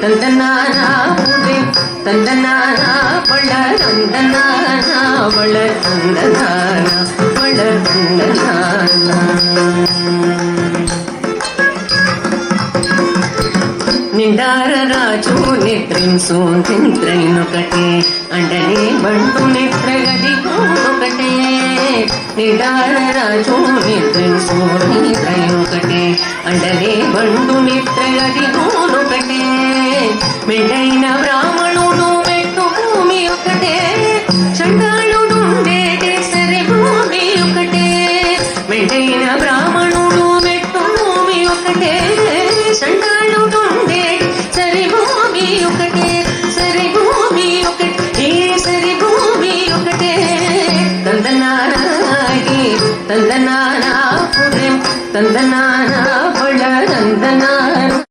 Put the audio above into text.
ತಂದನಾನ ಪುರಿ ತಂದನಾನ ಬಳ ತಂದನಾನ ಬಳ ತಂದನಾನ ಬಳ ತಂದನಾನ నిండార రాజు నిద్రించు నిద్రైనొకటే అండనే బండు నిద్రగది ఒకటే నిండార రాజు నిద్రించు నిద్రైనొకటే అండనే బండు నిద్రగది ఒకటే మెండైన బ్రాహ్మణుడు మెట్టు భూమి ఒకటే చండాళుడు ఉండేటి సరి భూమి ఒకటే మెండైన బ్రాహ్మణుడు మెట్టు భూమి ఒకటే చండాళుడు సరి భూమి ఒకటే సరి భూమి ఒకటే సరి భూమి ఒకటే తందనారాగి తందనారా పురం తందనా